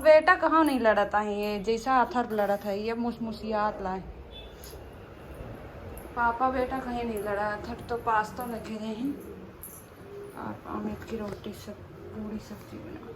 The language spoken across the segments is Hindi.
बेटा कहाँ नहीं लड़ता है, ये जैसा अथर लड़त है ये मुसमुसियात लाए। पापा बेटा कहीं नहीं लड़ा, अथर तो पास्ता में खेले हैं और अमित की रोटी सब पूरी सब्जी बना दी।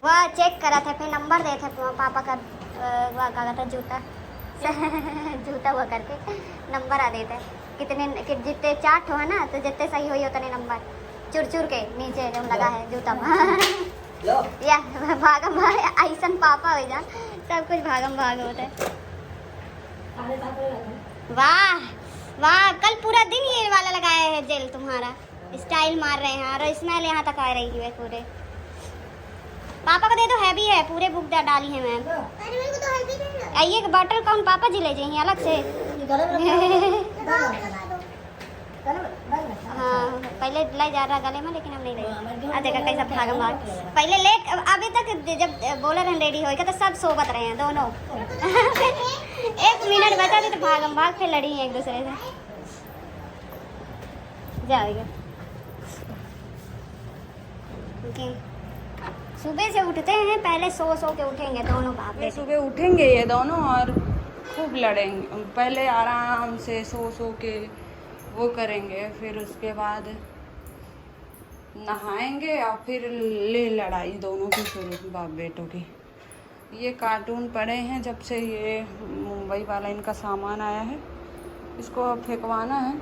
वह चेक करा था, फिर नंबर दे थे पापा का, वह क्या कहता जूता जूता हुआ करके नंबर आ देते कितने जितने चाट हो है ना, तो जितने सही हुई उतने नंबर चुर चुर के नीचे जो लगा है जूता में या भागम भाग ऐसा पापा हो जा, सब कुछ भागम भाग होता है। वाह वाह, कल पूरा दिन ये वाला लगाया है जेल, तुम्हारा स्टाइल मार रहे हैं और स्मेल यहाँ तक आ रही है पूरे। पापा को दे दो, हैवी है, पूरे बुक डाली है मैम। अरे मेरे को तो हैवी नहीं है। ये बॉटल कौन पापा जी ले जाएंगे अलग से? हाँ पहले लाई जा रहा गले में, लेकिन अब नहीं ले। अब देखा कैसा भागम भाग, पहले ले अभी तक जब बोला रहे रेडी होएगा तो सब सोबत रहे हैं दोनों। 1 मिनट बचा थे तो भागम भाग फिर लड़ी एक दूसरे से। जाएगा सुबह से उठते हैं, पहले सो के उठेंगे दोनों बाप बेटे। सुबह उठेंगे ये दोनों और खूब लड़ेंगे, पहले आराम से सो के वो करेंगे, फिर उसके बाद नहाएंगे और फिर ले लड़ाई दोनों की शुरू बाप बेटों की। ये कार्टून पड़े हैं जब से ये मुंबई वाला इनका सामान आया है, इसको अब फेंकवाना है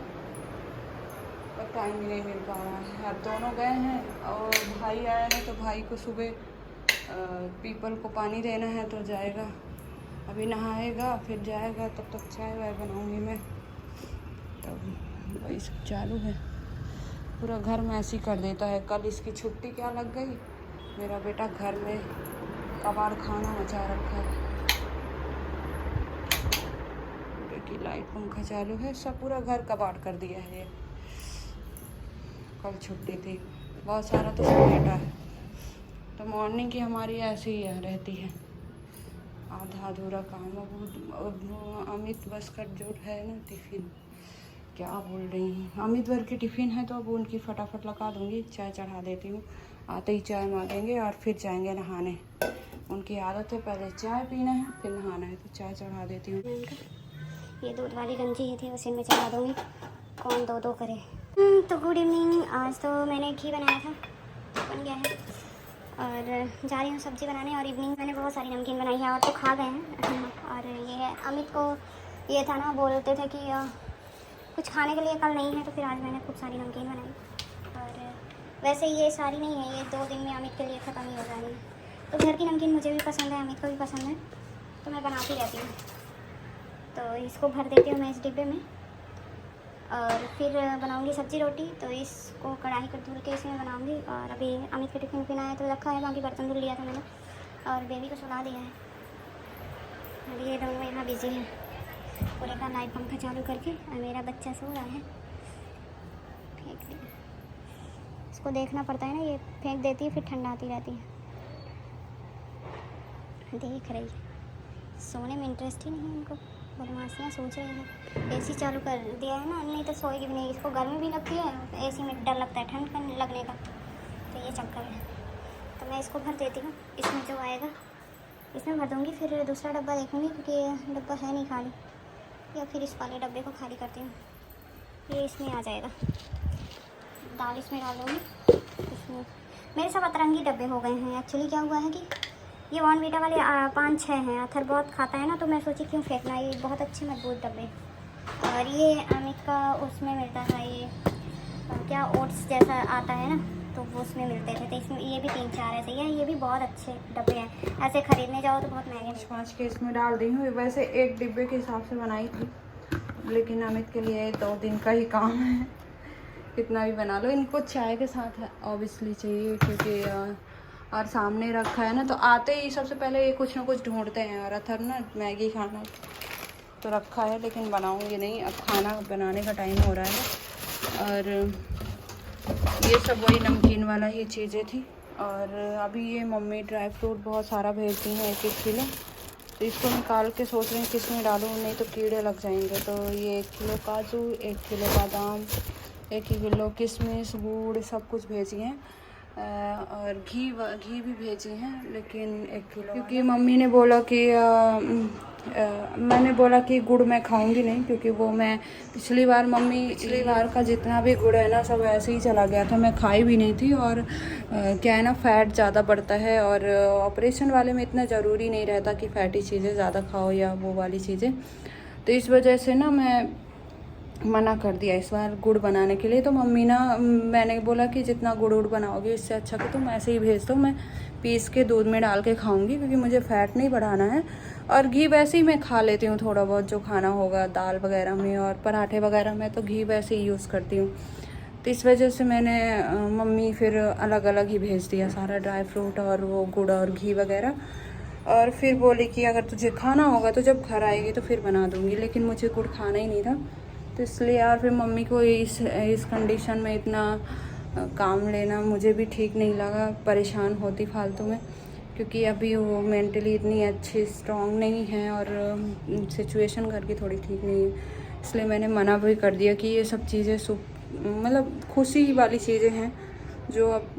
पर टाइम ही नहीं मिल पा रहा है। अब दोनों गए हैं और भाई आया है तो भाई को सुबह पीपल को पानी देना है तो जाएगा, अभी नहाएगा फिर जाएगा, तब तक चाय वाय बनाऊंगी मैं। तब वही सब चालू है, पूरा घर में ऐसे ही कर देता है। कल इसकी छुट्टी क्या लग गई, मेरा बेटा घर में कबाड़ खाना मचा रखा है। की लाइट पंखा चालू है, सब पूरा घर कबाड़ कर दिया है ये। कल छुट्टी थी, बहुत सारा तो समेटा है, तो मॉर्निंग की हमारी ऐसी ही रहती है, आधा अधूरा काम। अब अमित बस का जो है ना टिफ़िन, क्या बोल रही हूँ, अमित भर की टिफ़िन है तो अब उनकी फटाफट लगा दूँगी, चाय चढ़ा देती हूँ। आते ही चाय मांगेंगे और फिर जाएंगे नहाने। उनकी आदत है पहले चाय पीना है फिर नहाना है, तो चाय चढ़ा देती हूँ। ये दूध वाली गंजी थी, उसी में चढ़ा दूँगी, कौन दो करे। तो गुड इवनिंग, आज तो मैंने घी बनाया था, बन गया है और जा रही हूँ सब्ज़ी बनाने। और इवनिंग मैंने बहुत सारी नमकीन बनाई है और तो खा गए हैं। और ये अमित को ये था ना, बोलते थे कि कुछ खाने के लिए कल नहीं है, तो फिर आज मैंने खूब सारी नमकीन बनाई। और वैसे ये सारी नहीं है, ये 2 दिन में अमित के लिए ख़त्म ही हो जानी है। तो घर की नमकीन मुझे भी पसंद है, अमित को भी पसंद है, तो मैं बनाती रहती हूँ। तो इसको भर देती हूँ मैं इस डिब्बे में और फिर बनाऊंगी सब्जी रोटी। तो इसको कढ़ाई कर धुल के इसमें बनाऊंगी। और अभी अमित के टिफ़िन पिना है तो रखा है, बाकी बर्तन धुल लिया था मैंने और बेबी को सुला दिया है। अभी ये दोनों यहाँ बिजी हैं, पूरे का लाइट पंखा चालू करके। और मेरा बच्चा सो रहा है, फेंक दिया, इसको देखना पड़ता है ना, ये फेंक देती है फिर ठंडा आती रहती है। देख रही है, सोने में इंटरेस्ट ही नहीं है इनको, बदमाशियाँ सोच रही है। एसी चालू कर दिया है ना, नहीं तो सोएगी भी नहीं, इसको गर्मी भी लगती है, एसी में डर लगता है ठंड लगने का, तो ये चक्कर है। तो मैं इसको भर देती हूँ, इसमें जो आएगा इसमें भर दूँगी। फिर दूसरा डब्बा देखूँगी क्योंकि डब्बा है नहीं खाली, या फिर इस वाले डब्बे को खाली करती हूँ, ये इसमें आ जाएगा। दाल इसमें डाल दूँगी। इसमें मेरे सब अतरंगी डब्बे हो गए हैं। एक्चुअली क्या हुआ है कि ये बॉर्नवीटा वाले 5-6 हैं, अथर बहुत खाता है ना, तो मैं सोची क्यों फेंकना, ये बहुत अच्छे मजबूत डब्बे। और ये अमित का उसमें मिलता था, ये क्या ओट्स जैसा आता है ना, तो वो उसमें मिलते थे, तो इसमें ये भी 3-4 ऐसे ही हैं। ये भी बहुत अच्छे डब्बे हैं, ऐसे ख़रीदने जाओ तो बहुत महंगे। 5 के इसमें डाल दी हूँ, वैसे एक डिब्बे के हिसाब से बनाई थी, लेकिन अमित के लिए 2 दिन का ही काम है, कितना भी बना लो। इनको चाय के साथ ऑब्वियसली चाहिए, क्योंकि और सामने रखा है ना, तो आते ही सबसे पहले ये कुछ ना कुछ ढूंढते हैं। और अथर ना मैगी खाना तो रखा है, लेकिन बनाऊंगी नहीं, अब खाना बनाने का टाइम हो रहा है। और ये सब वही नमकीन वाला ही चीज़ें थी। और अभी ये मम्मी ड्राई फ्रूट बहुत सारा भेजती हैं, 1-1 किलो। तो इसको निकाल के सोच रहे हैं किस में डालूँ, नहीं तो कीड़े लग जाएंगे। तो ये 1 किलो काजू, 1 किलो बादाम, 1 किलो किशमिश, गुड़ सब कुछ भेजी हैं। और घी भी भेजी हैं, लेकिन 1 किलो, क्योंकि मम्मी ने बोला कि मैंने बोला कि गुड़ मैं खाऊंगी नहीं, क्योंकि वो मैं पिछली बार का जितना भी गुड़ है ना सब ऐसे ही चला गया था, मैं खाई भी नहीं थी। और क्या है ना, फ़ैट ज़्यादा बढ़ता है, और ऑपरेशन वाले में इतना ज़रूरी नहीं रहता कि फ़ैटी चीज़ें ज़्यादा खाओ या वो वाली चीज़ें। तो इस वजह से ना मैं मना कर दिया इस बार गुड़ बनाने के लिए। तो मम्मी ना, मैंने बोला कि जितना गुड़ बनाओगे इससे अच्छा कि तुम ऐसे ही भेज दो, मैं पीस के दूध में डाल के खाऊंगी, क्योंकि मुझे फ़ैट नहीं बढ़ाना है। और घी वैसे ही मैं खा लेती हूँ थोड़ा बहुत, जो खाना होगा दाल वगैरह में और पराठे वगैरह में, तो घी वैसे ही यूज़ करती हूँ। तो इस वजह से मैंने मम्मी फिर अलग अलग ही भेज दिया सारा, ड्राई फ्रूट और वो गुड़ और घी वगैरह। और फिर बोली कि अगर तुझे खाना होगा तो जब घर आएगी तो फिर बना दूँगी, लेकिन मुझे गुड़ खाना ही नहीं था। तो इसलिए यार फिर मम्मी को इस कंडीशन में इतना काम लेना मुझे भी ठीक नहीं लगा, परेशान होती फालतू में, क्योंकि अभी वो मेंटली इतनी अच्छी स्ट्रांग नहीं है और सिचुएशन घर की थोड़ी ठीक नहीं है। इसलिए मैंने मना भी कर दिया कि ये सब चीज़ें मतलब खुशी वाली चीज़ें हैं जो अब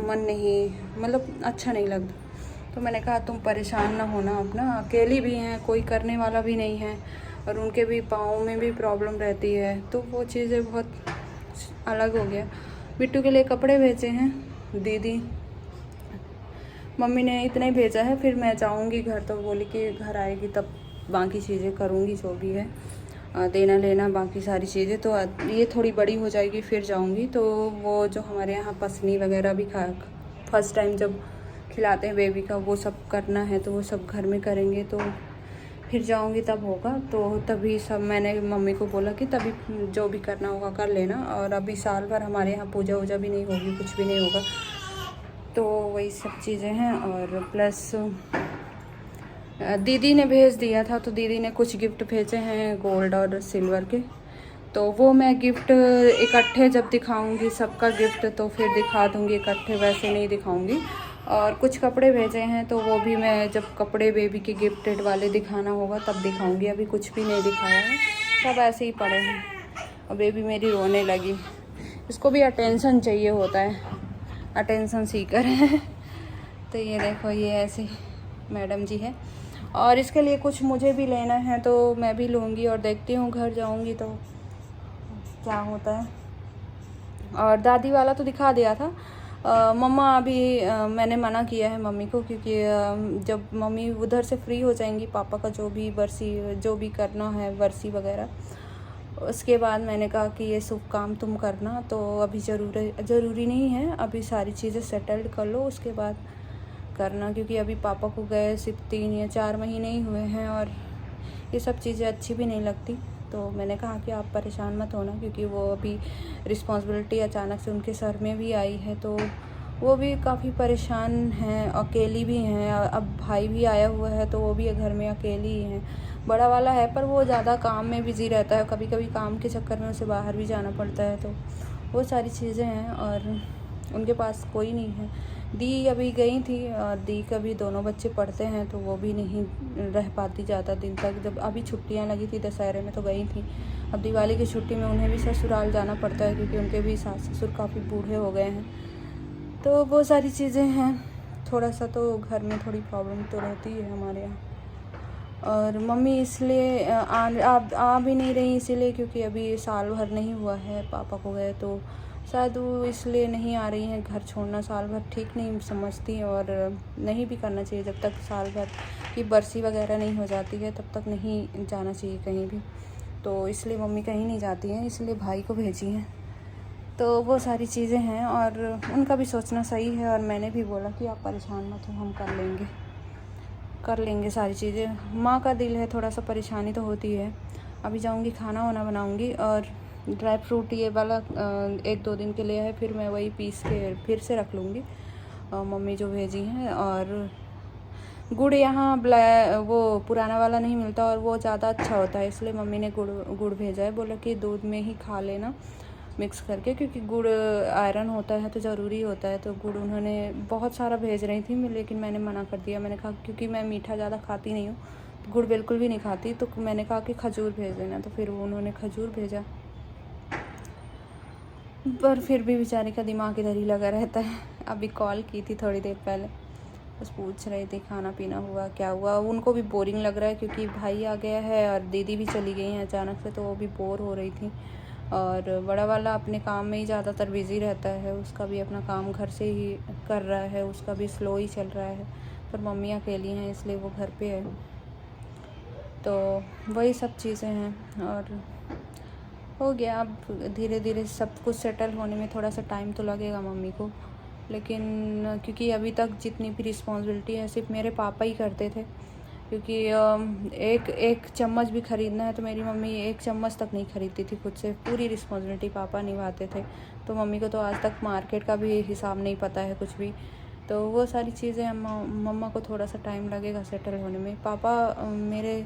मन नहीं, मतलब अच्छा नहीं लगता। तो मैंने कहा तुम परेशान ना होना, अपना अकेली भी हैं, कोई करने वाला भी नहीं है, और उनके भी पाँव में भी प्रॉब्लम रहती है, तो वो चीज़ें बहुत अलग हो गया। बिट्टू के लिए कपड़े भेजे हैं दीदी, मम्मी ने इतना ही भेजा है। फिर मैं जाऊंगी घर, तो बोली कि घर आएगी तब बाकी चीज़ें करूंगी, जो भी है देना लेना बाकी सारी चीज़ें। तो ये थोड़ी बड़ी हो जाएगी फिर जाऊंगी। तो वो जो हमारे यहाँ पसनी वगैरह भी फर्स्ट टाइम जब खिलाते हैं बेबी का, वो सब करना है, तो वो सब घर में करेंगे, तो फिर जाऊंगी तब होगा। तो तभी सब मैंने मम्मी को बोला कि तभी जो भी करना होगा कर लेना। और अभी साल भर हमारे यहाँ पूजा वूजा भी नहीं होगी, कुछ भी नहीं होगा, तो वही सब चीज़ें हैं। और प्लस दीदी ने भेज दिया था, तो दीदी ने कुछ गिफ्ट भेजे हैं गोल्ड और सिल्वर के, तो वो मैं गिफ्ट इकट्ठे जब दिखाऊंगी सबका गिफ्ट तो फिर दिखा दूंगी, इकट्ठे वैसे नहीं दिखाऊंगी। और कुछ कपड़े भेजे हैं, तो वो भी मैं जब कपड़े बेबी के गिफ्टेड वाले दिखाना होगा तब दिखाऊंगी। अभी कुछ भी नहीं दिखाया है, सब ऐसे ही पड़े हैं। और बेबी मेरी रोने लगी, इसको भी अटेंशन चाहिए होता है, अटेंशन सीकर है। तो ये देखो, ये ऐसे मैडम जी है। और इसके लिए कुछ मुझे भी लेना है, तो मैं भी लूँगी और देखती हूँ घर जाऊँगी तो क्या होता है। और दादी वाला तो दिखा दिया था। मम्मा अभी मैंने मना किया है मम्मी को, क्योंकि जब मम्मी उधर से फ्री हो जाएंगी, पापा का जो भी करना है वर्सी वगैरह, उसके बाद मैंने कहा कि ये शुभ काम तुम करना, तो अभी ज़रूरी नहीं है, अभी सारी चीज़ें सेटल्ड कर लो उसके बाद करना, क्योंकि अभी पापा को गए सिर्फ 3 या 4 महीने ही हुए हैं, और ये सब चीज़ें अच्छी भी नहीं लगती। तो मैंने कहा कि आप परेशान मत होना, क्योंकि वो अभी रिस्पॉन्सिबिलिटी अचानक से उनके सर में भी आई है, तो वो भी काफ़ी परेशान हैं, अकेली भी हैं। अब भाई भी आया हुआ है, तो वो भी घर में अकेली ही हैं। बड़ा वाला है पर वो ज़्यादा काम में बिज़ी रहता है, कभी कभी काम के चक्कर में उसे बाहर भी जाना पड़ता है, तो वो सारी चीज़ें हैं। और उनके पास कोई नहीं है। दी अभी गई थी, और दी का भी दोनों बच्चे पढ़ते हैं, तो वो भी नहीं रह पाती ज़्यादा दिन तक। जब अभी छुट्टियां लगी थी दशहरे में तो गई थी, अब दिवाली की छुट्टी में उन्हें भी ससुराल जाना पड़ता है, क्योंकि उनके भी सास ससुर काफ़ी बूढ़े हो गए हैं। तो वो सारी चीज़ें हैं, थोड़ा सा तो घर में थोड़ी प्रॉब्लम तो रहती है हमारे यहाँ। और मम्मी इसलिए आ भी नहीं रही, इसीलिए क्योंकि अभी साल भर नहीं हुआ है पापा को गए, तो शायद वो इसलिए नहीं आ रही हैं। घर छोड़ना साल भर ठीक नहीं समझती, और नहीं भी करना चाहिए। जब तक साल भर की बरसी वगैरह नहीं हो जाती है तब तक नहीं जाना चाहिए कहीं भी, तो इसलिए मम्मी कहीं नहीं जाती हैं, इसलिए भाई को भेजी हैं। तो वो सारी चीज़ें हैं, और उनका भी सोचना सही है। और मैंने भी बोला कि आप परेशान मत हो, हम कर लेंगे सारी चीज़ें। माँ का दिल है, थोड़ा सा परेशानी तो होती है। अभी जाऊँगी, खाना वाना बनाऊँगी, और ड्राई फ्रूट ये वाला 1-2 दिन के लिए है, फिर मैं वही पीस के फिर से रख लूँगी, मम्मी जो भेजी हैं। और गुड़ यहाँ वो पुराना वाला नहीं मिलता, और वो ज़्यादा अच्छा होता है, इसलिए मम्मी ने गुड़ भेजा है। बोला कि दूध में ही खा लेना, मिक्स करके, क्योंकि गुड़ आयरन होता है तो ज़रूरी होता है। तो गुड़ उन्होंने बहुत सारा भेज रही थी, लेकिन मैंने मना कर दिया। मैंने कहा क्योंकि मैं मीठा ज़्यादा खाती नहीं हूँ, तो गुड़ बिल्कुल भी नहीं खाती, तो मैंने कहा कि खजूर भेज देना। तो फिर उन्होंने खजूर भेजा, पर फिर भी बेचारे का दिमाग इधर ही लगा रहता है। अभी कॉल की थी थोड़ी देर पहले, बस पूछ रही थी खाना पीना हुआ, क्या हुआ। उनको भी बोरिंग लग रहा है क्योंकि भाई आ गया है और दीदी भी चली गई हैं अचानक से, तो वो भी बोर हो रही थी। और बड़ा वाला अपने काम में ही ज़्यादातर बिज़ी रहता है, उसका भी अपना काम घर से ही कर रहा है, उसका भी स्लो ही चल रहा है। पर मम्मी अकेली हैं इसलिए वो घर पे है। तो वही सब चीज़ें हैं, और हो गया। अब धीरे धीरे सब कुछ सेटल होने में थोड़ा सा टाइम तो लगेगा मम्मी को, लेकिन क्योंकि अभी तक जितनी भी रिस्पॉन्सिबिलिटी है सिर्फ मेरे पापा ही करते थे। क्योंकि एक चम्मच भी ख़रीदना है तो मेरी मम्मी एक चम्मच तक नहीं खरीदती थी खुद से, पूरी रिस्पॉन्सिबिलिटी पापा निभाते थे। तो मम्मी को तो आज तक मार्केट का भी हिसाब नहीं पता है कुछ भी। तो वो सारी चीज़ें मम्मा को थोड़ा सा टाइम लगेगा सेटल होने में। पापा मेरे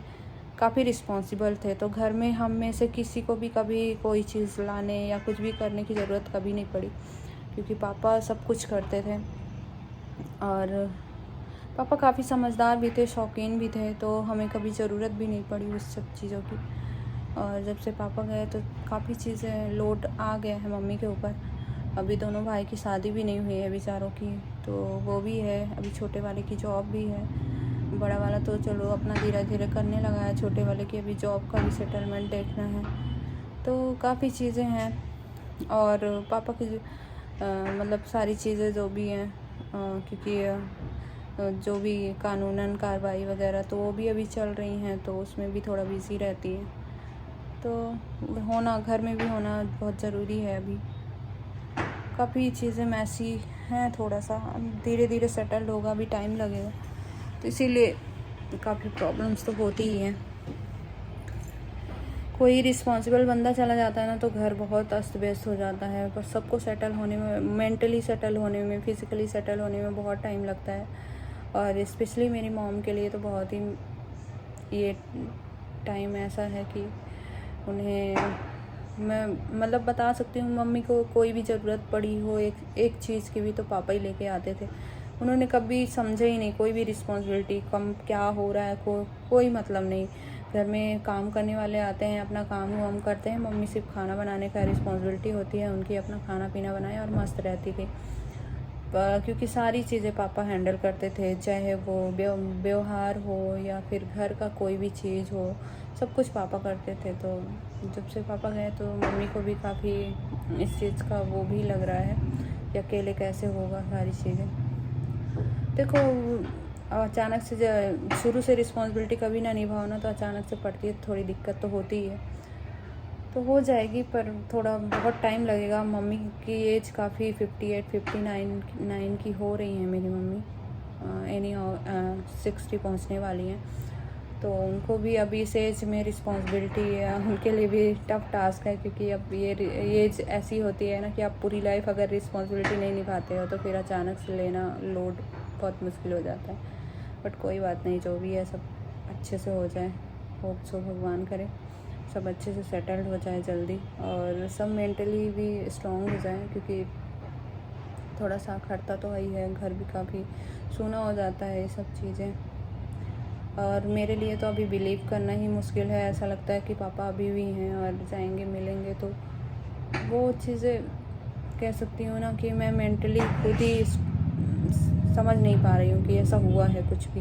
काफ़ी रिस्पॉन्सिबल थे, तो घर में हम में से किसी को भी कभी कोई चीज़ लाने या कुछ भी करने की ज़रूरत कभी नहीं पड़ी, क्योंकि पापा सब कुछ करते थे। और पापा काफ़ी समझदार भी थे, शौकीन भी थे, तो हमें कभी ज़रूरत भी नहीं पड़ी उस सब चीज़ों की। और जब से पापा गए तो काफ़ी चीज़ें लोड आ गया है मम्मी के ऊपर। अभी दोनों भाई की शादी भी नहीं हुई है बेचारों की, तो वो भी है। अभी छोटे वाले की जॉब भी है, बड़ा वाला तो चलो अपना धीरे धीरे करने लगा है, छोटे वाले की अभी जॉब का भी सेटलमेंट देखना है। तो काफ़ी चीज़ें हैं। और पापा की मतलब सारी चीज़ें जो भी हैं, क्योंकि जो भी कानूनन कार्रवाई वगैरह तो वो भी अभी चल रही हैं, तो उसमें भी थोड़ा बिज़ी रहती है। तो होना घर में भी होना बहुत ज़रूरी है। अभी काफ़ी चीज़ें मैसी हैं, थोड़ा सा धीरे धीरे सेटल्ड होगा, अभी टाइम लगेगा। तो इसीलिए काफ़ी प्रॉब्लम्स तो होती ही हैं। कोई रिस्पॉन्सिबल बंदा चला जाता है ना तो घर बहुत अस्त व्यस्त हो जाता है। पर सबको सेटल होने में, मेंटली सेटल होने में, फिज़िकली सेटल होने में बहुत टाइम लगता है। और स्पेशली मेरी मॉम के लिए तो बहुत ही ये टाइम ऐसा है कि उन्हें मैं मतलब बता सकती हूँ, मम्मी को कोई भी ज़रूरत पड़ी हो एक चीज़ की भी तो पापा ही लेके आते थे। उन्होंने कभी समझा ही नहीं कोई भी रिस्पॉन्सिबिलिटी कम क्या हो रहा है, कोई मतलब नहीं। घर में काम करने वाले आते हैं, अपना काम वाम करते हैं, मम्मी सिर्फ खाना बनाने का रिस्पॉन्सिबिलिटी होती है उनकी, अपना खाना पीना बनाए और मस्त रहती थी। क्योंकि सारी चीज़ें पापा हैंडल करते थे, चाहे वो व्यवहार हो या फिर घर का कोई भी चीज़ हो, सब कुछ पापा करते थे। तो जब से पापा गए तो मम्मी को भी काफ़ी इस चीज़ का वो भी लग रहा है कि अकेले कैसे होगा सारी चीज़ें। देखो अचानक से शुरू से रिस्पॉन्सिबिलिटी कभी ना निभाओ ना, तो अचानक से पड़ती है, थोड़ी दिक्कत तो होती ही है। तो हो जाएगी, पर थोड़ा बहुत टाइम लगेगा। मम्मी की एज काफ़ी 58-59 की हो रही है मेरी मम्मी, 60 पहुंचने वाली हैं। तो उनको भी अभी इस एज में रिस्पॉन्सिबिलिटी उनके लिए भी टफ़ टास्क है, क्योंकि अब ये एज ऐसी होती है ना कि आप पूरी लाइफ अगर रिस्पॉन्सिबिलिटी नहीं निभाते हो तो फिर अचानक से लेना लोड बहुत मुश्किल हो जाता है। बट कोई बात नहीं, जो भी है सब अच्छे से हो जाए, होप सो भगवान करे सब अच्छे से सेटल्ड हो जाए जल्दी, और सब मेंटली भी स्ट्रॉन्ग हो जाए। क्योंकि थोड़ा सा खर्चा तो वही है, घर भी काफ़ी सूना हो जाता है ये सब चीज़ें। और मेरे लिए तो अभी बिलीव करना ही मुश्किल है, ऐसा लगता है कि पापा अभी भी हैं और जाएंगे मिलेंगे। तो वो चीज़ें कह सकती हूँ ना कि मैं मेंटली खुद ही समझ नहीं पा रही हूँ कि ऐसा हुआ है कुछ भी,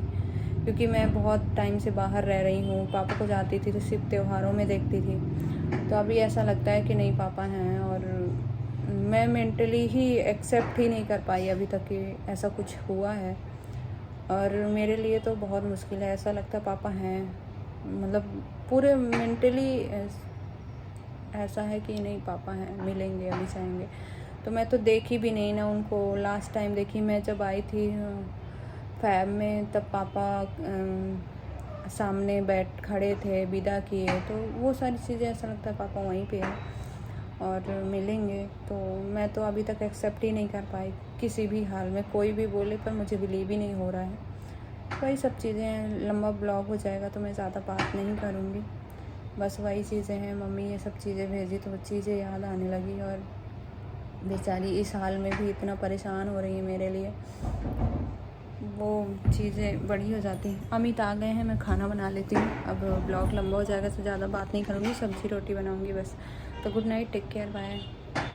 क्योंकि मैं बहुत टाइम से बाहर रह रही हूँ। पापा को जाती थी तो सिर्फ त्योहारों में देखती थी, तो अभी ऐसा लगता है कि नहीं पापा हैं, और मैं मेंटली ही एक्सेप्ट ही नहीं कर पाई अभी तक कि ऐसा कुछ हुआ है। और मेरे लिए तो बहुत मुश्किल है, ऐसा लगता है पापा हैं, मतलब पूरे मेंटली ऐसा है कि नहीं पापा हैं, मिलेंगे अभी जाएंगे। तो मैं तो देखी भी नहीं ना उनको। लास्ट टाइम देखी मैं जब आई थी फैब में, तब पापा सामने बैठ खड़े थे, विदा किए। तो वो सारी चीज़ें ऐसा लगता है पापा वहीं पे हैं और मिलेंगे। तो मैं तो अभी तक एक्सेप्ट ही नहीं कर पाई किसी भी हाल में, कोई भी बोले पर मुझे बिलीव ही नहीं हो रहा है। वही सब चीज़ें, लंबा ब्लॉग हो जाएगा तो मैं ज़्यादा बात नहीं करूँगी। बस वही चीज़ें हैं, मम्मी ये सब चीज़ें भेजी तो वो चीज़ें याद आने लगी, और बेचारी इस हाल में भी इतना परेशान हो रही है मेरे लिए, वो चीज़ें बड़ी हो जाती हैं। अमित आ गए हैं, मैं खाना बना लेती हूँ, अब ब्लॉग लंबा हो जाएगा तो ज़्यादा बात नहीं करूँगी, सब्ज़ी रोटी बनाऊँगी बस। तो good night, take care, bye.